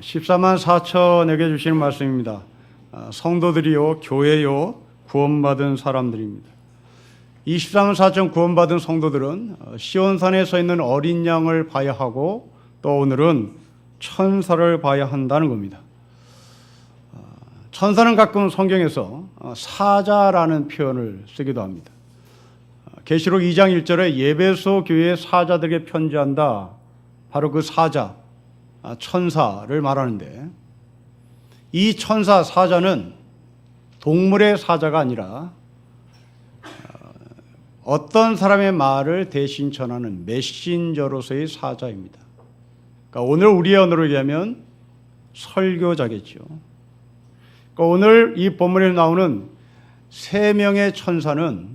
14만 4천에게 주시는 말씀입니다. 성도들이요, 교회요, 구원받은 사람들입니다. 24만 4천 구원받은 성도들은 시온산에 서 있는 어린 양을 봐야 하고 또 오늘은 천사를 봐야 한다는 겁니다. 천사는 가끔 성경에서 사자라는 표현을 쓰기도 합니다. 계시록 2장 1절에 예배소 교회의 사자들에게 편지한다. 바로 그 사자, 천사를 말하는데, 이 천사 사자는 동물의 사자가 아니라 어떤 사람의 말을 대신 전하는 메신저로서의 사자입니다. 그러니까 오늘 우리의 언어로 얘기하면 설교자겠죠. 그러니까 오늘 이 본문에 나오는 3명의 천사는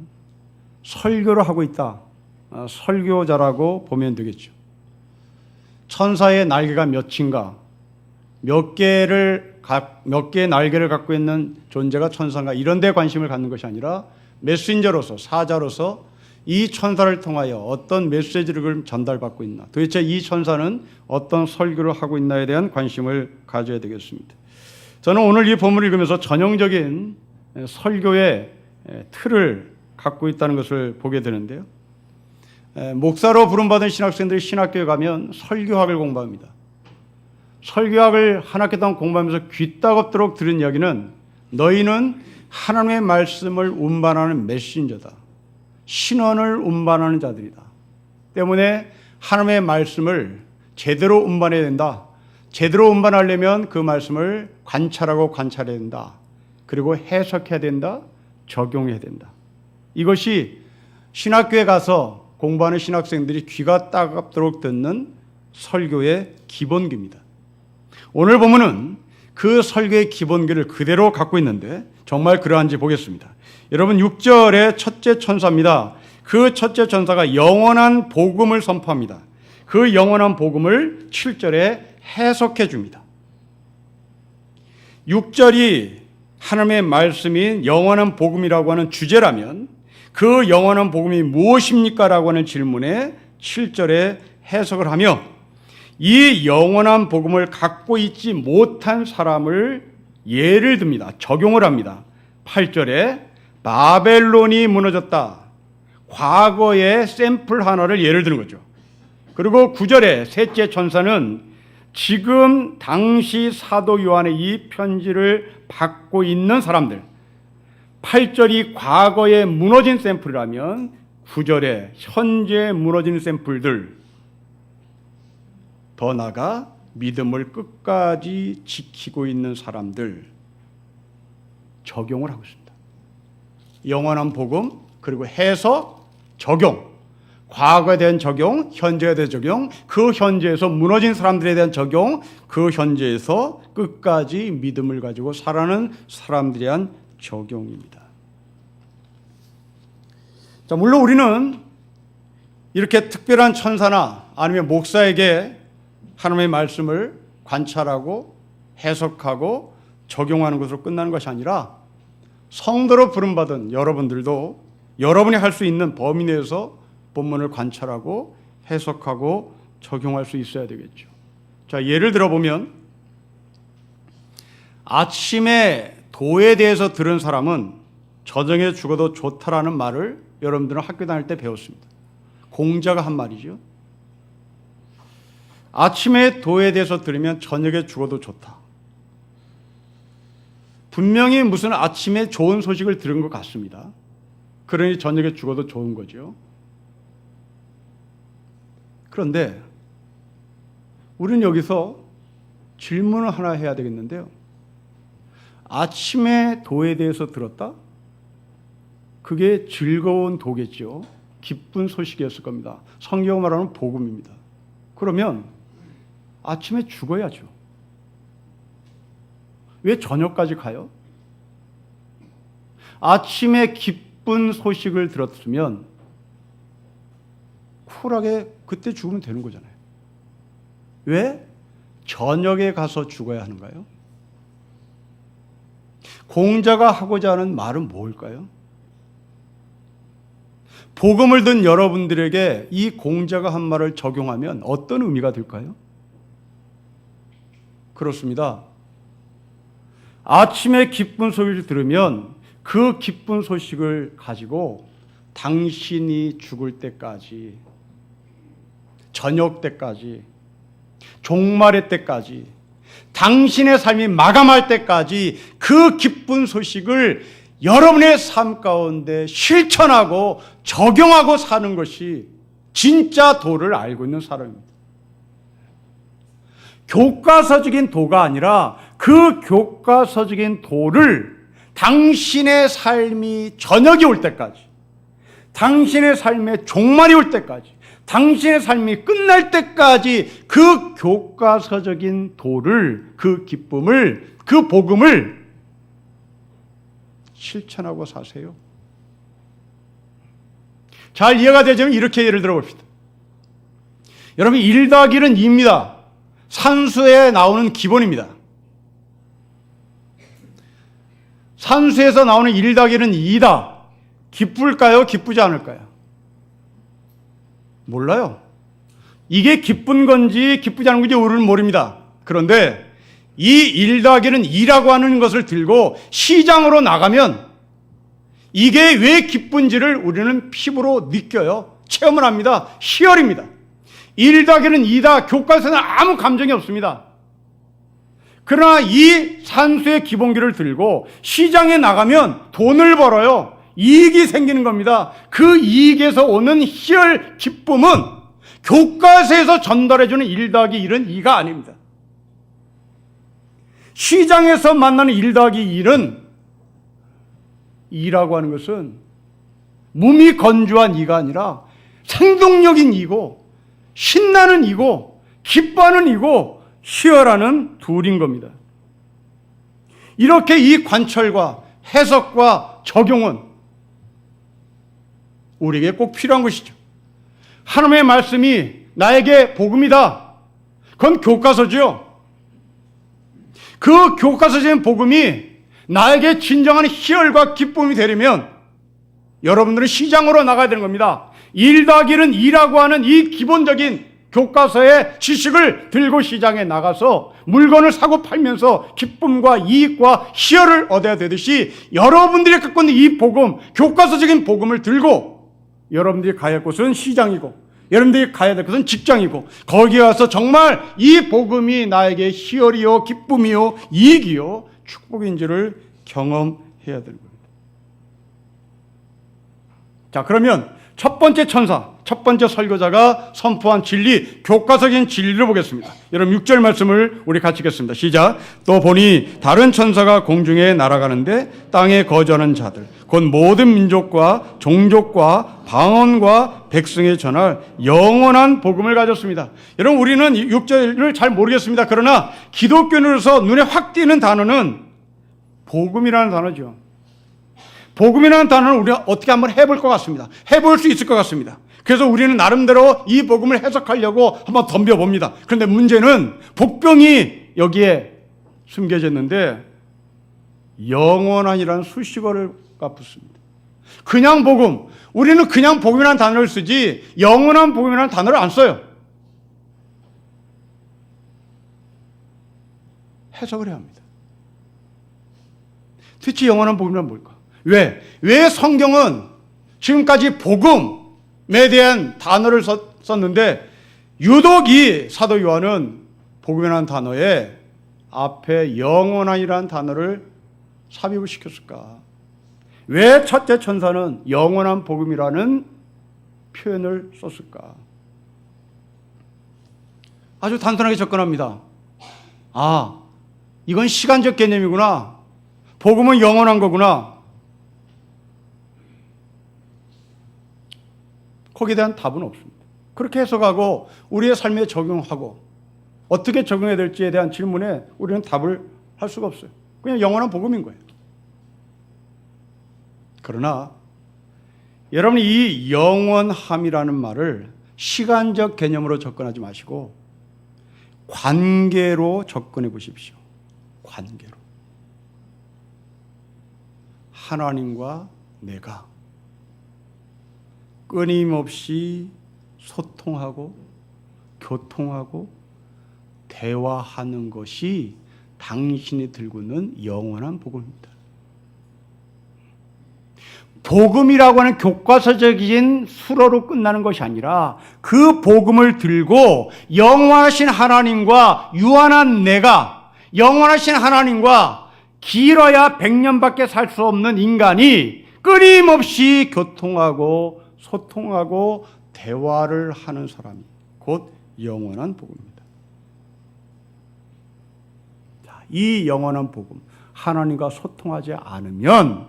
설교를 하고 있다. 설교자라고 보면 되겠죠. 천사의 날개가 몇인가, 몇 개의 날개를 갖고 있는 존재가 천사인가, 이런 데 관심을 갖는 것이 아니라 메신저로서, 사자로서 이 천사를 통하여 어떤 메시지를 전달받고 있나, 도대체 이 천사는 어떤 설교를 하고 있나에 대한 관심을 가져야 되겠습니다. 저는 오늘 이 본문을 읽으면서 전형적인 설교의 틀을 갖고 있다는 것을 보게 되는데요. 목사로 부름받은 신학생들이 신학교에 가면 설교학을 공부합니다. 설교학을 한 학기 동안 공부하면서 귀따갑도록 들은 이야기는, 너희는 하나님의 말씀을 운반하는 메신저다. 신원을 운반하는 자들이다. 때문에 하나님의 말씀을 제대로 운반해야 된다. 제대로 운반하려면 그 말씀을 관찰해야 된다. 그리고 해석해야 된다. 적용해야 된다. 이것이 신학교에 가서 공부하는 신학생들이 귀가 따갑도록 듣는 설교의 기본기입니다. 오늘 본문은 그 설교의 기본기를 그대로 갖고 있는데 정말 그러한지 보겠습니다. 여러분, 6절의 첫째 천사입니다. 그 첫째 천사가 영원한 복음을 선포합니다. 그 영원한 복음을 7절에 해석해 줍니다. 6절이 하나님의 말씀인 영원한 복음이라고 하는 주제라면 그 영원한 복음이 무엇입니까? 라고 하는 질문에 7절에 해석을 하며 이 영원한 복음을 갖고 있지 못한 사람을 예를 듭니다. 적용을 합니다. 8절에 바벨론이 무너졌다. 과거의 샘플 하나를 예를 드는 거죠. 그리고 9절에 셋째 천사는 지금 당시 사도 요한의 이 편지를 받고 있는 사람들, 8절이 과거에 무너진 샘플이라면 9절에 현재 무너진 샘플들, 더 나아가 믿음을 끝까지 지키고 있는 사람들 적용을 하고 있습니다. 영원한 복음, 그리고 해석, 적용, 과거에 대한 적용, 현재에 대한 적용, 그 현재에서 무너진 사람들에 대한 적용, 그 현재에서 끝까지 믿음을 가지고 살아가는 사람들에 대한 적용입니다. 자, 물론 우리는 이렇게 특별한 천사나 아니면 목사에게 하나님의 말씀을 관찰하고 해석하고 적용하는 것으로 끝나는 것이 아니라 성도로 부름받은 여러분들도 여러분이 할 수 있는 범위 내에서 본문을 관찰하고 해석하고 적용할 수 있어야 되겠죠. 자, 예를 들어보면 아침에 도에 대해서 들은 사람은 저녁에 죽어도 좋다라는 말을 여러분들은 학교 다닐 때 배웠습니다. 공자가 한 말이죠. 아침에 도에 대해서 들으면 저녁에 죽어도 좋다. 분명히 무슨 아침에 좋은 소식을 들은 것 같습니다. 그러니 저녁에 죽어도 좋은 거죠. 그런데 우리는 여기서 질문을 하나 해야 되겠는데요. 아침에 도에 대해서 들었다? 그게 즐거운 도겠죠. 기쁜 소식이었을 겁니다. 성경 말하는 복음입니다. 그러면 아침에 죽어야죠. 왜 저녁까지 가요? 아침에 기쁜 소식을 들었으면 쿨하게 그때 죽으면 되는 거잖아요. 왜 저녁에 가서 죽어야 하는가요? 공자가 하고자 하는 말은 뭘까요? 복음을 듣는 여러분들에게 이 공자가 한 말을 적용하면 어떤 의미가 될까요? 그렇습니다. 아침에 기쁜 소리를 들으면 그 기쁜 소식을 가지고 당신이 죽을 때까지, 저녁 때까지, 종말의 때까지, 당신의 삶이 마감할 때까지 그 기쁜 소식을 여러분의 삶 가운데 실천하고 적용하고 사는 것이 진짜 도를 알고 있는 사람입니다. 교과서적인 도가 아니라 그 교과서적인 도를 당신의 삶이 저녁이 올 때까지, 당신의 삶의 종말이 올 때까지, 당신의 삶이 끝날 때까지 그 교과서적인 도를, 그 기쁨을, 그 복음을 실천하고 사세요. 잘 이해가 되자면 이렇게 예를 들어 봅시다. 여러분, 1 더하기 1은 2입니다. 산수에 나오는 기본입니다. 산수에서 나오는 1 더하기 1은 2다. 기쁠까요? 기쁘지 않을까요? 몰라요. 이게 기쁜 건지 기쁘지 않은 건지 우리는 모릅니다. 그런데 이 1 더하기 1은 2라고 하는 것을 들고 시장으로 나가면 이게 왜 기쁜지를 우리는 피부로 느껴요. 체험을 합니다. 희열입니다. 1 더하기 1은 2다. 교과서에는 아무 감정이 없습니다. 그러나 이 산수의 기본기를 들고 시장에 나가면 돈을 벌어요. 이익이 생기는 겁니다. 그 이익에서 오는 희열, 기쁨은 교과서에서 전달해주는 1 더하기 1은 2가 아닙니다. 시장에서 만나는 1 더하기 1은 2라고 하는 것은 몸이 건조한 2가 아니라 생동력인 2고 신나는 2고 기뻐하는 2고 희열하는 둘인 겁니다. 이렇게 이 관철과 해석과 적용은 우리에게 꼭 필요한 것이죠. 하나님의 말씀이 나에게 복음이다. 그건 교과서죠. 그 교과서적인 복음이 나에게 진정한 희열과 기쁨이 되려면 여러분들은 시장으로 나가야 되는 겁니다. 1 더하기 1은 2라고 하는 이 기본적인 교과서의 지식을 들고 시장에 나가서 물건을 사고 팔면서 기쁨과 이익과 희열을 얻어야 되듯이 여러분들이 갖고 있는 이 복음, 교과서적인 복음을 들고 여러분들이 가야 할 곳은 시장이고 여러분들이 가야 될 곳은 직장이고 거기 가서 정말 이 복음이 나에게 희열이요 기쁨이요 이익이요 축복인지를 경험해야 되는 겁니다. 자, 그러면 첫 번째 천사, 첫 번째 설교자가 선포한 진리, 교과적인 진리를 보겠습니다. 여러분 6절 말씀을 우리 같이 읽겠습니다. 시작. 또 보니 다른 천사가 공중에 날아가는데 땅에 거주하는 자들 곧 모든 민족과 종족과 방언과 백성에 전할 영원한 복음을 가졌습니다. 여러분 우리는 6절을 잘 모르겠습니다. 그러나 기독교인으로서 눈에 확 띄는 단어는 복음이라는 단어죠. 복음이라는 단어는 우리가 어떻게 한번 해볼 것 같습니다. 해볼 수 있을 것 같습니다. 그래서 우리는 나름대로 이 복음을 해석하려고 한번 덤벼봅니다. 그런데 문제는 복병이 여기에 숨겨져 있는데 영원한이라는 수식어가 붙습니다. 그냥 복음, 우리는 그냥 복음이라는 단어를 쓰지 영원한 복음이라는 단어를 안 써요. 해석을 해야 합니다. 대체 영원한 복음이란 뭘까? 왜 성경은 지금까지 복음에 대한 단어를 썼는데 유독 이 사도 요한은 복음이라는 단어에 앞에 영원한이라는 단어를 삽입을 시켰을까? 왜 첫째 천사는 영원한 복음이라는 표현을 썼을까? 아주 단순하게 접근합니다. 아, 이건 시간적 개념이구나. 복음은 영원한 거구나. 거기에 대한 답은 없습니다. 그렇게 해석하고 우리의 삶에 적용하고 어떻게 적용해야 될지에 대한 질문에 우리는 답을 할 수가 없어요. 그냥 영원한 복음인 거예요. 그러나 여러분이 이 영원함이라는 말을 시간적 개념으로 접근하지 마시고 관계로 접근해 보십시오. 관계로. 하나님과 내가 끊임없이 소통하고 교통하고 대화하는 것이 당신이 들고 있는 영원한 복음입니다. 복음이라고 하는 교과서적인 수로로 끝나는 것이 아니라 그 복음을 들고 영원하신 하나님과 유한한 내가, 영원하신 하나님과 길어야 100년밖에 살 수 없는 인간이 끊임없이 교통하고 소통하고 대화를 하는 사람이 곧 영원한 복음입니다. 이 영원한 복음, 하나님과 소통하지 않으면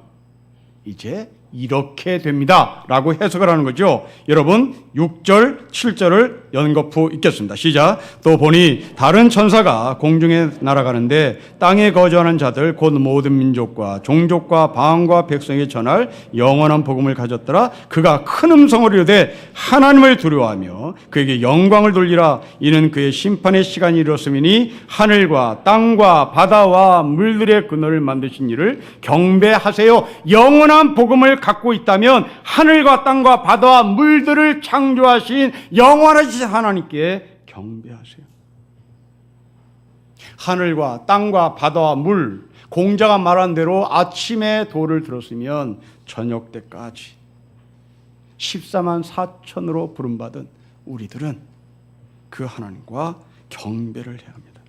이제 이렇게 됩니다 라고 해석을 하는 거죠. 여러분 6절 7절을 연거푸 읽겠습니다. 시작. 또 보니 다른 천사가 공중에 날아가는데 땅에 거주하는 자들 곧 모든 민족과 종족과 방언과 백성에 전할 영원한 복음을 가졌더라. 그가 큰 음성으로 이르되 하나님을 두려워하며 그에게 영광을 돌리라. 이는 그의 심판의 시간이 이르렀음이니 하늘과 땅과 바다와 물들의 그늘을 만드신 이를 경배하세요. 영원한 복음을 갖고 있다면 하늘과 땅과 바다와 물들을 창조하신 영원하신 하나님께 경배하세요. 하늘과 땅과 바다와 물, 공자가 말한 대로 아침에 도를 들었으면 저녁 때까지 14만 4천으로 부름받은 우리들은 그 하나님과 경배를 해야 합니다.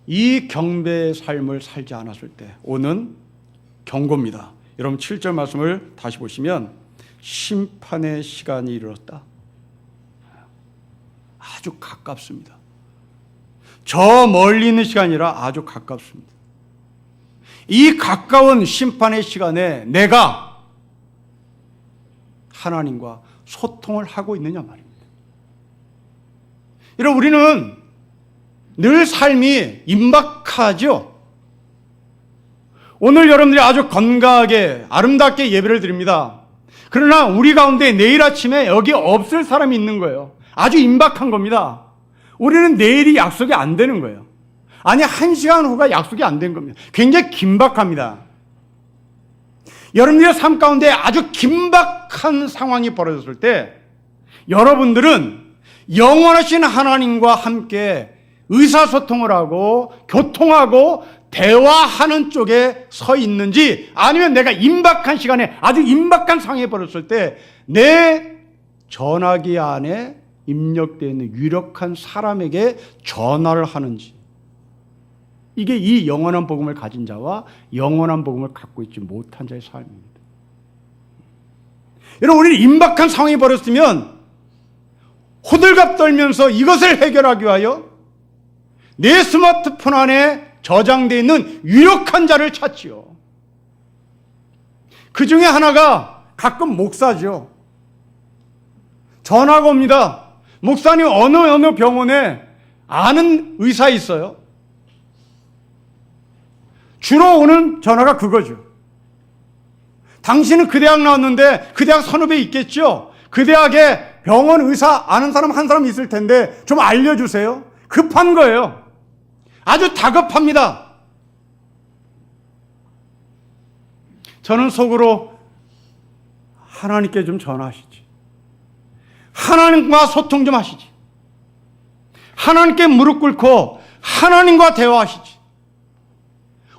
이 경배의 삶을 살지 않았을 때 오는 경고입니다. 여러분 7절 말씀을 다시 보시면 심판의 시간이 이르렀다. 아주 가깝습니다. 저 멀리 있는 시간이 아니라 아주 가깝습니다. 이 가까운 심판의 시간에 내가 하나님과 소통을 하고 있느냐 말입니다. 여러분 우리는 늘 삶이 임박하죠. 오늘 여러분들이 아주 건강하게 아름답게 예배를 드립니다. 그러나 우리 가운데 내일 아침에 여기 없을 사람이 있는 거예요. 아주 임박한 겁니다. 우리는 내일이 약속이 안 되는 거예요. 아니 1시간 후가 약속이 안 된 겁니다. 굉장히 긴박합니다. 여러분들의 삶 가운데 아주 긴박한 상황이 벌어졌을 때 여러분들은 영원하신 하나님과 함께 의사소통을 하고 교통하고 대화하는 쪽에 서 있는지 아니면 내가 임박한 시간에 아주 임박한 상황에 벌었을 때 내 전화기 안에 입력되어 있는 유력한 사람에게 전화를 하는지, 이게 이 영원한 복음을 가진 자와 영원한 복음을 갖고 있지 못한 자의 삶입니다. 여러분 우리는 임박한 상황이 벌어졌으면 호들갑 떨면서 이것을 해결하기 위하여 내 스마트폰 안에 저장되어 있는 유력한 자를 찾지요. 그 중에 하나가 가끔 목사죠. 전화가 옵니다. 목사님 어느 병원에 아는 의사 있어요. 주로 오는 전화가 그거죠. 당신은 그 대학 나왔는데 그 대학 선후배 있겠죠. 그 대학에 병원 의사 아는 사람 한 사람 있을 텐데 좀 알려주세요. 급한 거예요. 아주 다급합니다. 저는 속으로 하나님께 좀 전화하시지. 하나님과 소통 좀 하시지. 하나님께 무릎 꿇고 하나님과 대화하시지.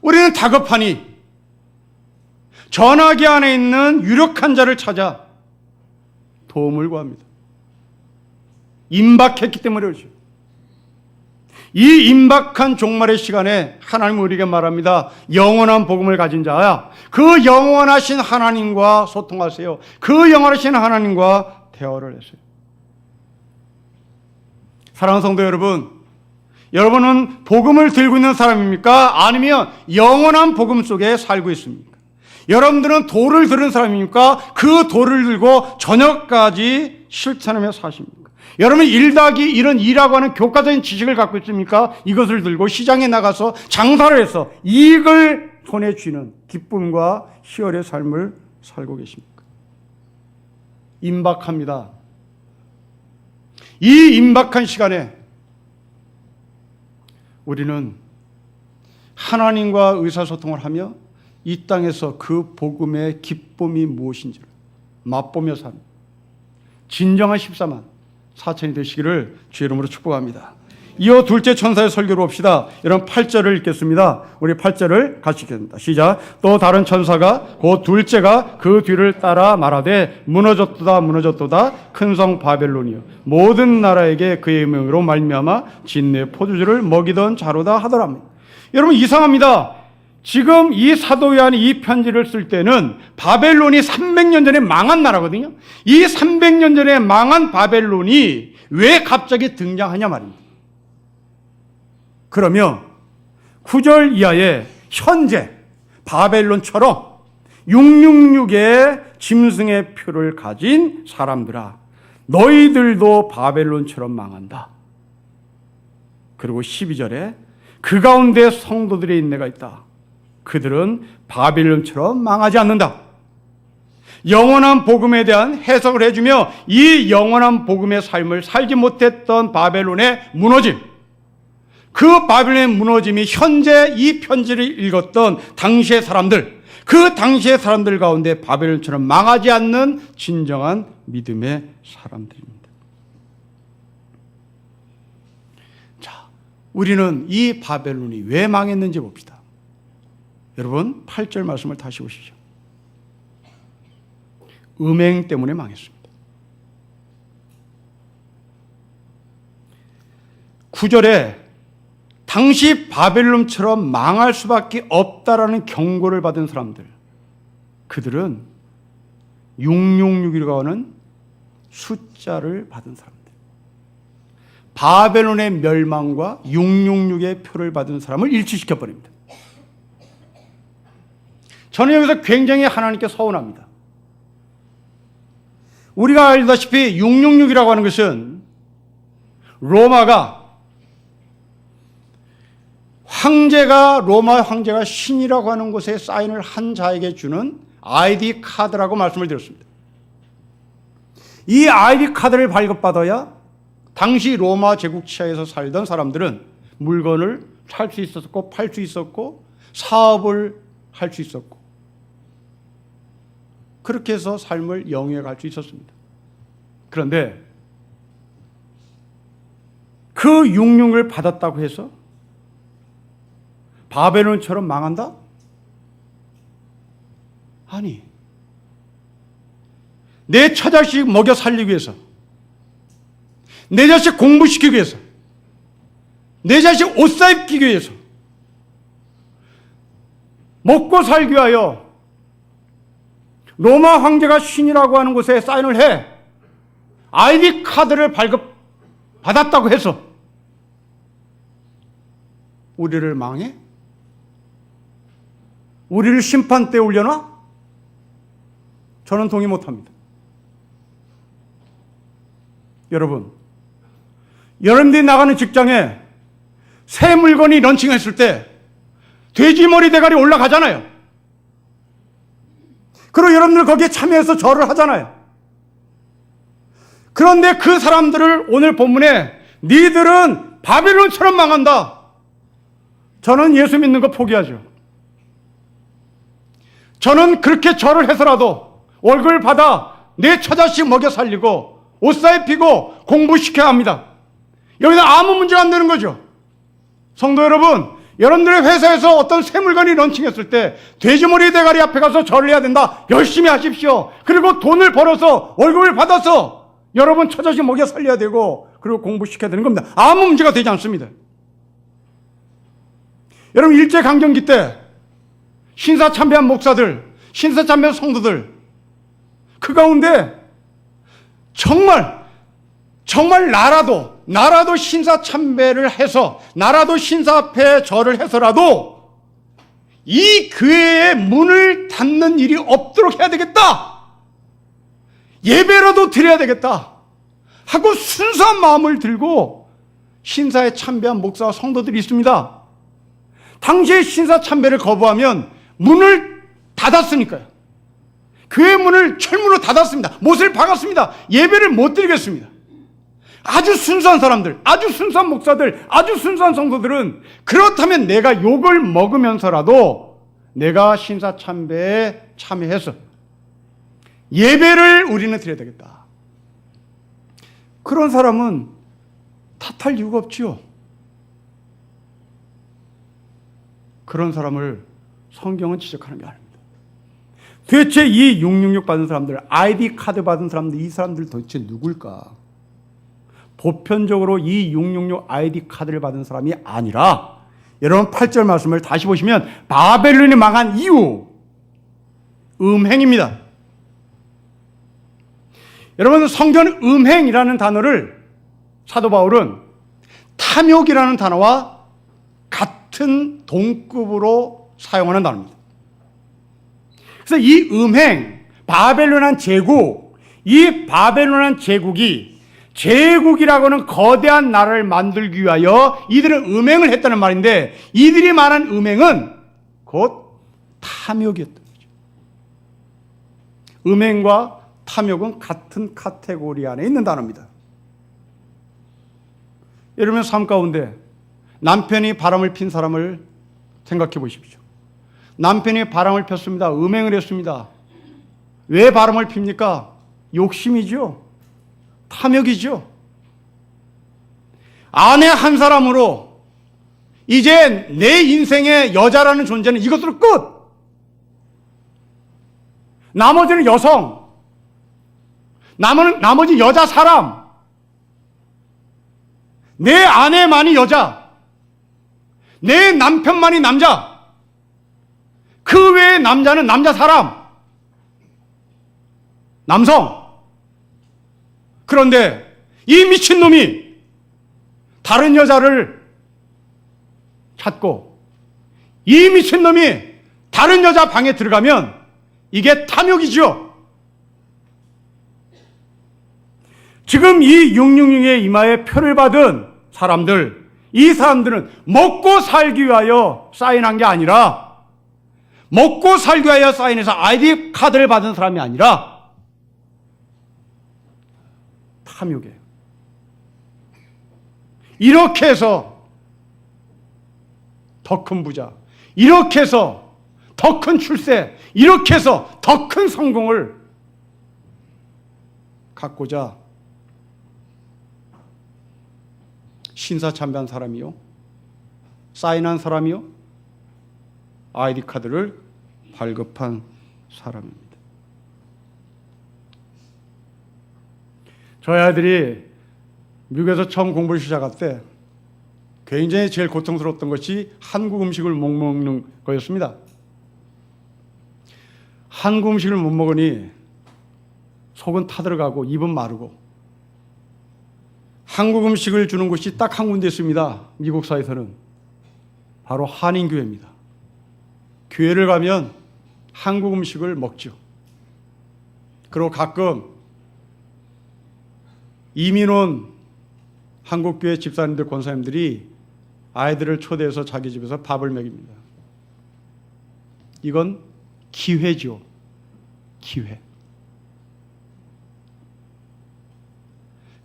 우리는 다급하니 전화기 안에 있는 유력한 자를 찾아 도움을 구합니다. 임박했기 때문에 그렇죠. 이 임박한 종말의 시간에 하나님은 우리에게 말합니다. 영원한 복음을 가진 자야, 그 영원하신 하나님과 소통하세요. 그 영원하신 하나님과 대화를 하세요. 사랑하는 성도 여러분, 여러분은 복음을 들고 있는 사람입니까? 아니면 영원한 복음 속에 살고 있습니까? 여러분들은 도를 들은 사람입니까? 그 도를 들고 저녁까지 실천하며 사십니까? 여러분 1+1은 2라고 하는 교과적인 지식을 갖고 있습니까? 이것을 들고 시장에 나가서 장사를 해서 이익을 손에 쥐는 기쁨과 희열의 삶을 살고 계십니까? 임박합니다. 이 임박한 시간에 우리는 하나님과 의사소통을 하며 이 땅에서 그 복음의 기쁨이 무엇인지를 맛보며 사는 진정한 14만 사천이 되시기를 주의 이름으로 축복합니다. 이어 둘째 천사의 설교로 봅시다. 여러분 8절을 읽겠습니다. 우리 8절을 같이 읽겠습니다. 시작. 또 다른 천사가 곧 둘째가 그 뒤를 따라 말하되 무너졌도다 무너졌도다 큰 성 바벨론이여 모든 나라에게 그의 명으로 말미암아 진내 포도주를 먹이던 자로다 하더랍니다. 여러분 이상합니다. 지금 이 사도 요한이 이 편지를 쓸 때는 바벨론이 300년 전에 망한 나라거든요. 이 300년 전에 망한 바벨론이 왜 갑자기 등장하냐 말입니다. 그러면 9절 이하에 현재 바벨론처럼 666의 짐승의 표를 가진 사람들아 너희들도 바벨론처럼 망한다. 그리고 12절에 그 가운데 성도들의 인내가 있다. 그들은 바벨론처럼 망하지 않는다. 영원한 복음에 대한 해석을 해주며 이 영원한 복음의 삶을 살지 못했던 바벨론의 무너짐, 그 바벨론의 무너짐이 현재 이 편지를 읽었던 당시의 사람들, 그 당시의 사람들 가운데 바벨론처럼 망하지 않는 진정한 믿음의 사람들입니다. 자, 우리는 이 바벨론이 왜 망했는지 봅시다. 여러분 8절 말씀을 다시 보시죠. 음행 때문에 망했습니다. 9절에 당시 바벨론처럼 망할 수밖에 없다라는 경고를 받은 사람들, 그들은 666이라고 하는 숫자를 받은 사람들, 바벨론의 멸망과 666의 표를 받은 사람을 일치시켜버립니다. 저는 여기서 굉장히 하나님께 서운합니다. 우리가 알다시피 666이라고 하는 것은 로마가 로마 황제가 신이라고 하는 곳에 사인을 한 자에게 주는 아이디 카드라고 말씀을 드렸습니다. 이 아이디 카드를 발급받아야 당시 로마 제국 치하에서 살던 사람들은 물건을 살 수 있었고 팔 수 있었고 사업을 할 수 있었고 그렇게 해서 삶을 영위해 갈 수 있었습니다. 그런데 그 666을 받았다고 해서 바벨론처럼 망한다? 아니, 내 처자식 먹여 살리기 위해서, 내 자식 공부시키기 위해서, 내 자식 옷 사입기 위해서, 먹고 살기 위하여 로마 황제가 신이라고 하는 곳에 사인을 해 아이디 카드를 발급받았다고 해서 우리를 망해? 우리를 심판대에 올려놔? 저는 동의 못합니다. 여러분들이 나가는 직장에 새 물건이 런칭했을 때 돼지머리 대가리 올라가잖아요. 그리고 여러분들 거기에 참여해서 절을 하잖아요. 그런데 그 사람들을 오늘 본문에 니들은 바벨론처럼 망한다. 저는 예수 믿는 거 포기하죠. 저는 그렇게 절을 해서라도 월급을 받아 내 처자식 먹여 살리고 옷 사입히고 공부시켜야 합니다. 여기서 아무 문제가 안 되는 거죠. 성도 여러분, 여러분들의 회사에서 어떤 새 물건이 런칭했을 때 돼지머리 대가리 앞에 가서 절을 해야 된다. 열심히 하십시오. 그리고 돈을 벌어서 월급을 받아서 여러분 처자식 먹여 살려야 되고 그리고 공부시켜야 되는 겁니다. 아무 문제가 되지 않습니다. 여러분 일제강점기 때 신사참배한 목사들, 신사참배한 성도들, 그 가운데 정말 나라도 신사참배를 해서 나라도 신사 앞에 절을 해서라도 이 교회의 문을 닫는 일이 없도록 해야 되겠다. 예배라도 드려야 되겠다 하고 순수한 마음을 들고 신사에 참배한 목사와 성도들이 있습니다. 당시에 신사 참배를 거부하면 문을 닫았으니까요. 교회 문을 철문으로 닫았습니다. 못을 박았습니다. 예배를 못 드리겠습니다. 아주 순수한 사람들, 아주 순수한 목사들, 아주 순수한 성도들은 그렇다면 내가 욕을 먹으면서라도 내가 신사 참배에 참여해서 예배를 우리는 드려야 되겠다. 그런 사람은 탓할 이유가 없지요. 그런 사람을 성경은 지적하는 게 아닙니다. 도대체 이 666 받은 사람들, 아이디 카드 받은 사람들, 이 사람들 도대체 누굴까? 보편적으로 이 666 아이디 카드를 받은 사람이 아니라, 여러분 8절 말씀을 다시 보시면 바벨론이 망한 이유, 음행입니다. 여러분, 성경 음행이라는 단어를 사도 바울은 탐욕이라는 단어와 같은 동급으로 사용하는 단어입니다. 그래서 이 음행, 바벨론한 제국, 이 바벨론한 제국이 제국이라고는 거대한 나라를 만들기 위하여 이들은 음행을 했다는 말인데, 이들이 말한 음행은 곧 탐욕이었던 거죠. 음행과 탐욕은 같은 카테고리 안에 있는 단어입니다. 여러분 삶 가운데 남편이 바람을 핀 사람을 생각해 보십시오. 남편이 바람을 폈습니다. 음행을 했습니다. 왜 바람을 핍니까? 욕심이죠. 탐욕이죠. 아내 한 사람으로 이제 내 인생의 여자라는 존재는 이것으로 끝. 나머지는 여성, 나머지 여자 사람, 내 아내만이 여자, 내 남편만이 남자, 그 외의 남자는 남자 사람, 남성. 그런데 이 미친놈이 다른 여자를 찾고 이 미친놈이 다른 여자 방에 들어가면 이게 탐욕이죠. 지금 이 666의 이마에 표를 받은 사람들, 이 사람들은 먹고 살기 위하여 사인한 게 아니라, 먹고 살기 위하여 사인해서 아이디 카드를 받은 사람이 아니라 탐욕이에요. 이렇게 해서 더 큰 부자, 이렇게 해서 더 큰 출세, 이렇게 해서 더 큰 성공을 갖고자 신사참배한 사람이요, 사인한 사람이요, 아이디 카드를 발급한 사람입니다. 저희 아이들이 미국에서 처음 공부를 시작할 때 굉장히 제일 고통스러웠던 것이 한국 음식을 못 먹는 거였습니다. 한국 음식을 못 먹으니 속은 타들어가고 입은 마르고, 한국 음식을 주는 곳이 딱 한 군데 있습니다. 미국 사회에서는 바로 한인교회입니다. 교회를 가면 한국 음식을 먹죠. 그리고 가끔 이민 온 한국교회 집사님들, 권사님들이 아이들을 초대해서 자기 집에서 밥을 먹입니다. 이건 기회죠. 기회.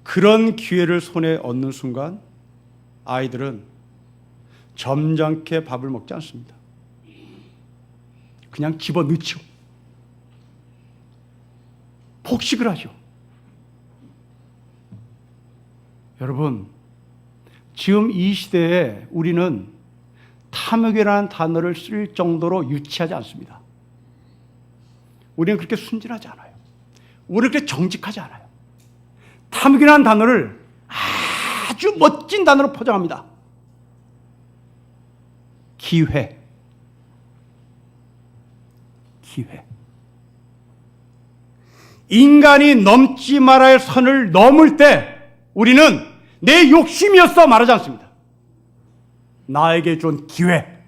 그런 기회를 손에 얻는 순간 아이들은 점잖게 밥을 먹지 않습니다. 그냥 집어넣죠. 폭식을 하죠. 여러분, 지금 이 시대에 우리는 탐욕이라는 단어를 쓸 정도로 유치하지 않습니다. 우리는 그렇게 순진하지 않아요. 우리는 그렇게 정직하지 않아요. 탐욕이라는 단어를 아주 멋진 단어로 포장합니다. 기회. 기회. 인간이 넘지 말아야 할 선을 넘을 때 우리는 내 욕심이었어 말하지 않습니다. 나에게 준 기회.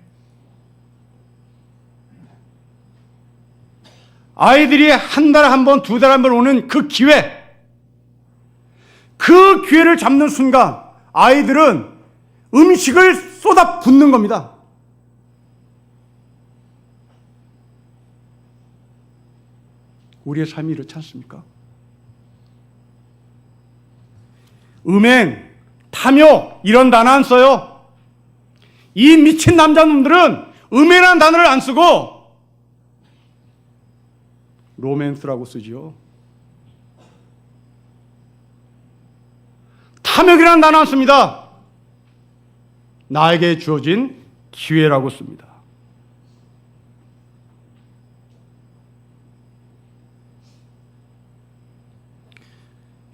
아이들이 한 달에 한 번, 두 달에 한 번 오는 그 기회, 그 기회를 잡는 순간 아이들은 음식을 쏟아 붓는 겁니다. 우리의 삶이 이렇지 않습니까? 음행, 탐욕 이런 단어 안 써요. 이 미친 남자놈들은 음행이라는 단어를 안 쓰고 로맨스라고 쓰지요. 사명이란 단어 안 씁니다. 나에게 주어진 기회라고 씁니다.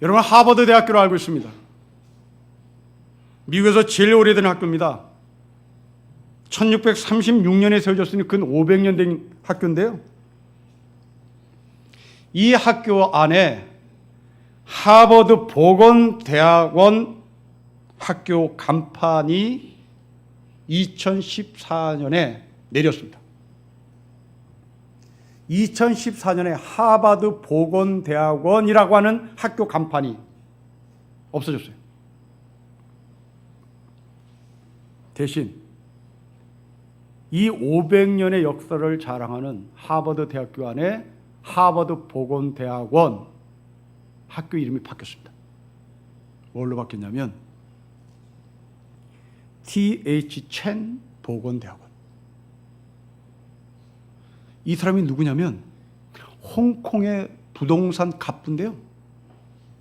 여러분, 하버드 대학교로 알고 있습니다. 미국에서 제일 오래된 학교입니다. 1636년에 세워졌으니 근 500년 된 학교인데요. 이 학교 안에 하버드 보건대학원 학교 간판이 2014년에 내렸습니다. 2014년에 하버드 보건대학원이라고 하는 학교 간판이 없어졌어요. 대신 이 500년의 역사를 자랑하는 하버드 대학교 안에 하버드 보건대학원 학교 이름이 바뀌었습니다. 뭘로 바뀌었냐면 T.H. 첸 보건대학원. 이 사람이 누구냐면 홍콩의 부동산 갑부인데요.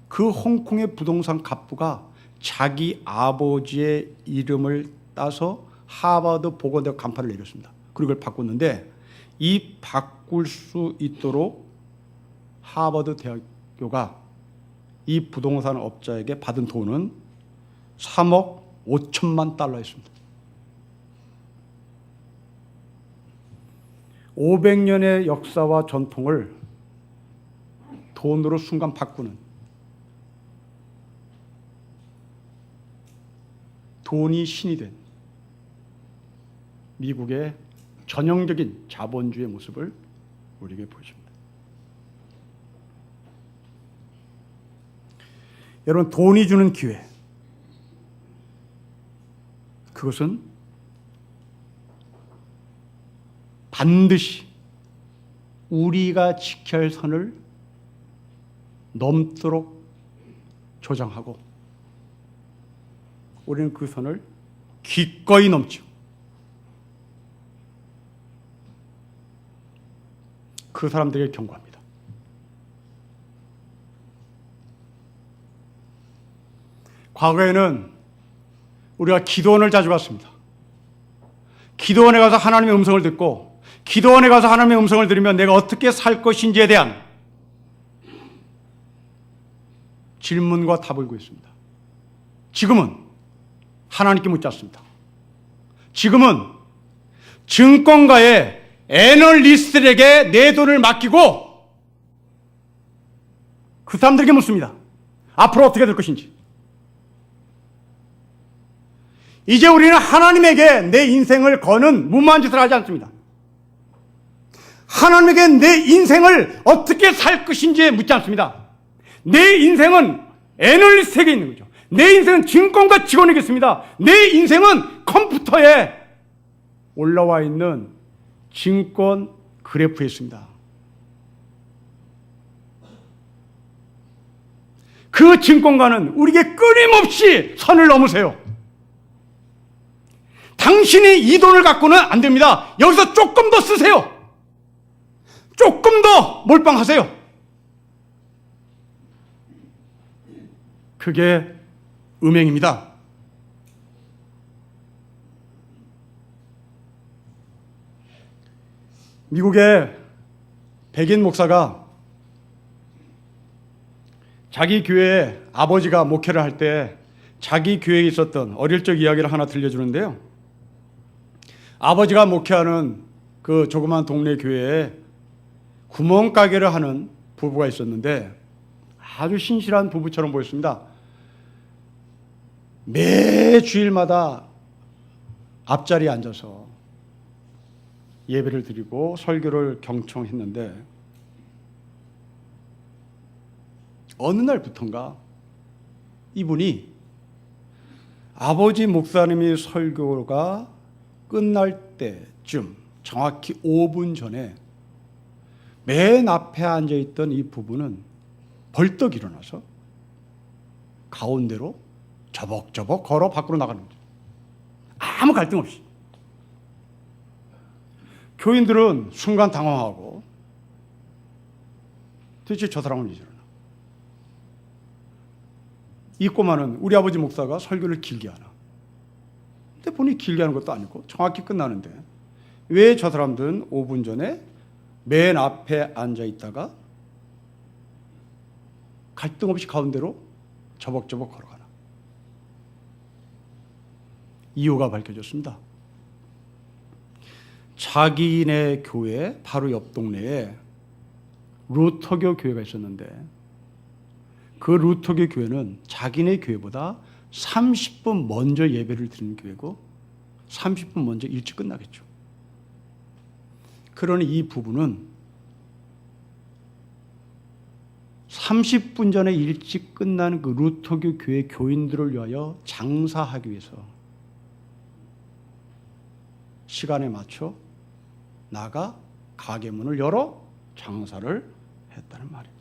그 홍콩의 부동산 갑부가 자기 아버지의 이름을 따서 하버드 보건대학 간판을 내렸습니다. 그리고 그걸 바꿨는데 이 바꿀 수 있도록 하버드 대학교가 이 부동산 업자에게 받은 돈은 3억 5천만 달러였습니다. 500년의 역사와 전통을 돈으로 순간 바꾸는, 돈이 신이 된 미국의 전형적인 자본주의 모습을 우리에게 보여줍니다. 여러분, 돈이 주는 기회, 그것은 반드시 우리가 지켜야 할 선을 넘도록 조장하고 우리는 그 선을 기꺼이 넘죠. 그 사람들에게 경고합니다. 과거에는 우리가 기도원을 자주 갔습니다. 기도원에 가서 하나님의 음성을 듣고 기도원에 가서 하나님의 음성을 들으면 내가 어떻게 살 것인지에 대한 질문과 답을 구했습니다. 지금은 하나님께 묻지 않습니다. 지금은 증권가의 애널리스트들에게 내 돈을 맡기고 그 사람들에게 묻습니다. 앞으로 어떻게 될 것인지. 이제 우리는 하나님에게 내 인생을 거는 무모한 짓을 하지 않습니다. 하나님에게 내 인생을 어떻게 살 것인지 묻지 않습니다. 내 인생은 애널리스트에게 있는 거죠. 내 인생은 증권가 직원에게 있습니다. 내 인생은 컴퓨터에 올라와 있는 증권 그래프에 있습니다. 그 증권가는 우리에게 끊임없이 선을 넘으세요. 당신이 이 돈을 갖고는 안 됩니다. 여기서 조금 더 쓰세요. 조금 더 몰빵하세요. 그게 음행입니다. 미국의 백인 목사가 자기 교회에 아버지가 목회를 할 때 자기 교회에 있었던 어릴 적 이야기를 하나 들려주는데요. 아버지가 목회하는 그 조그만 동네 교회에 구멍가게를 하는 부부가 있었는데 아주 신실한 부부처럼 보였습니다. 매 주일마다 앞자리에 앉아서 예배를 드리고 설교를 경청했는데 어느 날부턴가 이분이 아버지 목사님의 설교가 끝날 때쯤 정확히 5분 전에 맨 앞에 앉아있던 이 부부는 벌떡 일어나서 가운데로 저벅저벅 걸어 밖으로 나가는 거죠. 아무 갈등 없이. 교인들은 순간 당황하고 도대체 저 사람은 왜 저러나. 이 꼬마는 우리 아버지 목사가 설교를 길게 하나. 근데 본인이 길게 하는 것도 아니고 정확히 끝나는데 왜 저 사람들은 5분 전에 맨 앞에 앉아 있다가 갈등 없이 가운데로 저벅저벅 걸어가나. 이유가 밝혀졌습니다. 자기네 교회 바로 옆 동네에 루터교 교회가 있었는데 그 루터교 교회는 자기네 교회보다 30분 먼저 예배를 드리는 교회고 30분 먼저 일찍 끝나겠죠. 그러니 이 부부는 30분 전에 일찍 끝나는 그 루터교 교회 교인들을 위하여 장사하기 위해서 시간에 맞춰 나가 가게 문을 열어 장사를 했다는 말입니다.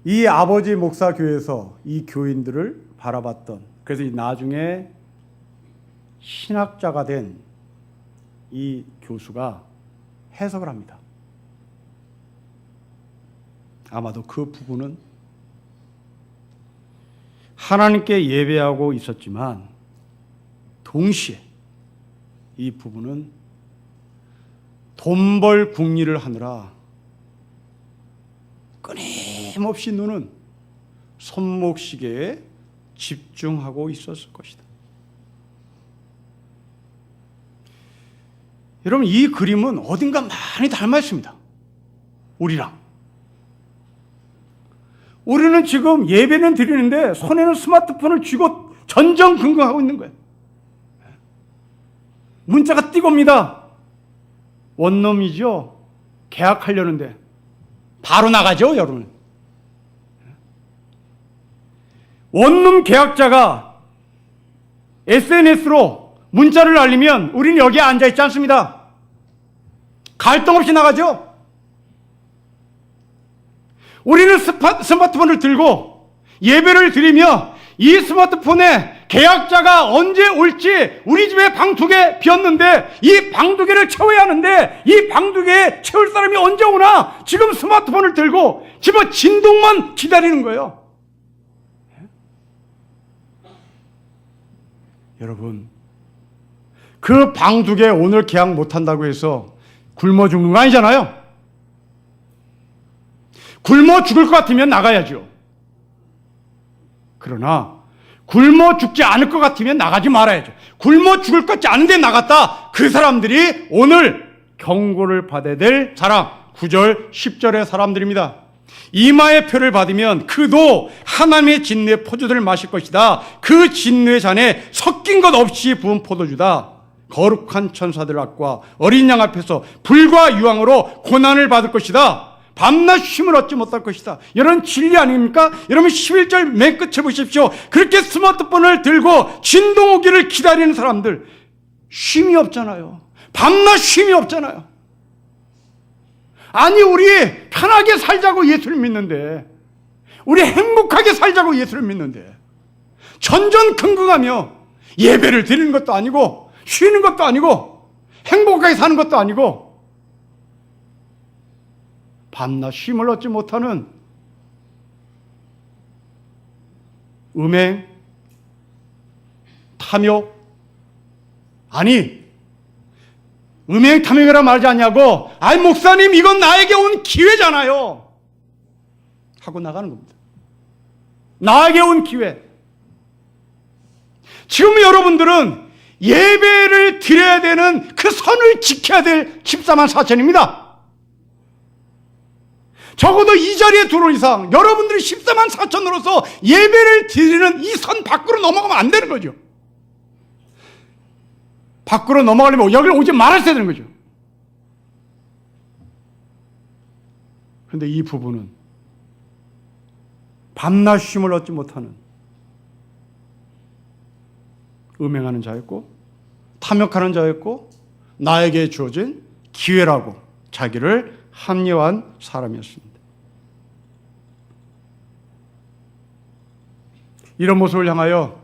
이 아버지 목사 교회에서 이 교인들을 바라봤던, 그래서 나중에 신학자가 된 이 교수가 해석을 합니다. 아마도 그 부부는 하나님께 예배하고 있었지만 동시에 이 부부는 돈벌 궁리를 하느라 끊임없이 눈은 손목시계에 집중하고 있었을 것이다. 여러분, 이 그림은 어딘가 많이 닮아 있습니다. 우리랑. 우리는 지금 예배는 드리는데 손에는 스마트폰을 쥐고 전전긍긍하고 있는 거예요. 문자가 뛰고 옵니다. 원룸이죠. 계약하려는데 바로 나가죠, 여러분. 원룸 계약자가 SNS로 문자를 날리면 우리는 여기에 앉아있지 않습니다. 갈등 없이 나가죠. 우리는 스마트폰을 들고 예배를 드리며 이 스마트폰에 계약자가 언제 올지 우리 집에 방 2개 비었는데 이 방 2개를 채워야 하는데 이 방 2개 채울 사람이 언제 오나 지금 스마트폰을 들고 집어 진동만 기다리는 거예요. 여러분, 그 방 2개 오늘 계약 못한다고 해서 굶어 죽는 거 아니잖아요. 굶어 죽을 것 같으면 나가야죠. 그러나 굶어 죽지 않을 것 같으면 나가지 말아야죠. 굶어 죽을 것 같지 않은데 나갔다. 그 사람들이 오늘 경고를 받아야 될 사람, 9절, 10절의 사람들입니다. 이마의 표를 받으면 그도 하나님의 진노의 포도주를 마실 것이다. 그 진노의 잔에 섞인 것 없이 부은 포도주다. 거룩한 천사들 앞과 어린 양 앞에서 불과 유황으로 고난을 받을 것이다. 밤낮 쉼을 얻지 못할 것이다. 이런 진리 아닙니까? 여러분 11절 맨 끝에 보십시오. 그렇게 스마트폰을 들고 진동 오기를 기다리는 사람들 쉼이 없잖아요. 밤낮 쉼이 없잖아요. 아니, 우리 편하게 살자고 예수를 믿는데, 우리 행복하게 살자고 예수를 믿는데 전전긍긍하며 예배를 드리는 것도 아니고 쉬는 것도 아니고 행복하게 사는 것도 아니고 밤낮 쉼을 얻지 못하는 음행, 탐욕, 아니 음행 탐욕이라 말하지 않냐고, 아이 목사님 이건 나에게 온 기회잖아요 하고 나가는 겁니다. 나에게 온 기회. 지금 여러분들은 예배를 드려야 되는 그 선을 지켜야 될 14만 4천입니다. 적어도 이 자리에 들어온 이상 여러분들이 14만 4천으로서 예배를 드리는 이 선 밖으로 넘어가면 안 되는 거죠. 밖으로 넘어가려면 여기를 오지 말았어야 되는 거죠. 그런데 이 부부는 밤낮 쉼을 얻지 못하는 음행하는 자였고 탐욕하는 자였고 나에게 주어진 기회라고 자기를 합리화한 사람이었습니다. 이런 모습을 향하여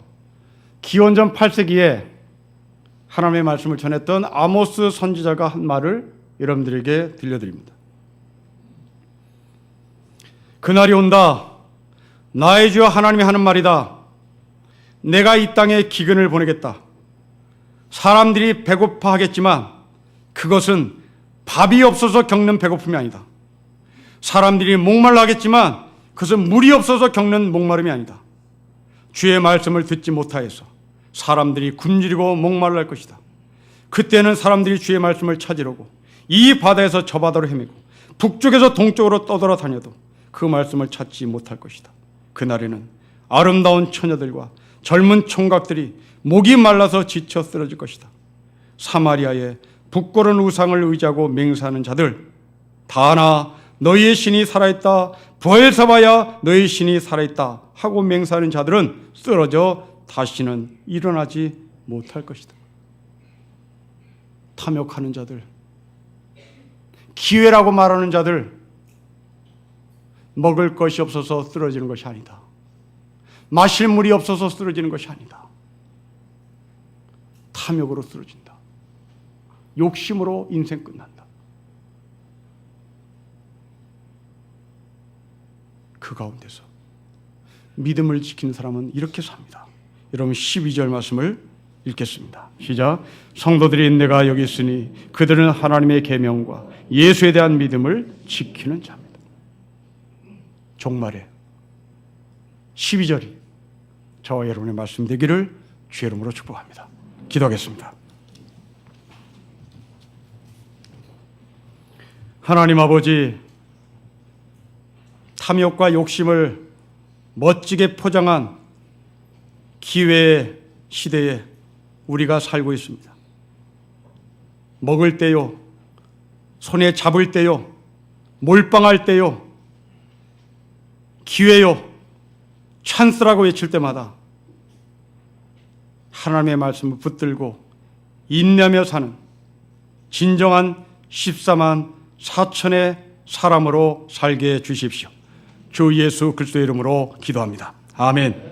기원전 8세기에 하나님의 말씀을 전했던 아모스 선지자가 한 말을 여러분들에게 들려드립니다. 그날이 온다. 나의 주 하나님이 하는 말이다. 내가 이 땅에 기근을 보내겠다. 사람들이 배고파하겠지만 그것은 밥이 없어서 겪는 배고픔이 아니다. 사람들이 목말라 하겠지만 그것은 물이 없어서 겪는 목마름이 아니다. 주의 말씀을 듣지 못하여서 사람들이 굶주리고 목말라 할 것이다. 그때는 사람들이 주의 말씀을 찾으려고 이 바다에서 저 바다로 헤매고 북쪽에서 동쪽으로 떠돌아 다녀도 그 말씀을 찾지 못할 것이다. 그날에는 아름다운 처녀들과 젊은 총각들이 목이 말라서 지쳐 쓰러질 것이다. 사마리아의 부끄러운 우상을 의지하고 맹세하는 자들 다나 너희의 신이 살아있다. 브엘세바야 너희의 신이 살아있다 하고 맹세하는 자들은 쓰러져 다시는 일어나지 못할 것이다. 탐욕하는 자들, 기회라고 말하는 자들, 먹을 것이 없어서 쓰러지는 것이 아니다. 마실 물이 없어서 쓰러지는 것이 아니다. 탐욕으로 쓰러진다. 욕심으로 인생 끝난다. 그 가운데서 믿음을 지키는 사람은 이렇게 삽니다. 여러분 12절 말씀을 읽겠습니다. 시작. 성도들이 내가 여기 있으니 그들은 하나님의 계명과 예수에 대한 믿음을 지키는 자입니다. 종말에 12절이 저와 여러분의 말씀 되기를 주의 이름으로 축복합니다. 기도하겠습니다. 하나님 아버지, 탐욕과 욕심을 멋지게 포장한 기회의 시대에 우리가 살고 있습니다. 먹을 때요, 손에 잡을 때요, 몰빵할 때요, 기회요, 찬스라고 외칠 때마다 하나님의 말씀을 붙들고 인내하며 사는 진정한 14만 4천의 사람으로 살게 해주십시오. 주 예수 그리스도의 이름으로 기도합니다. 아멘.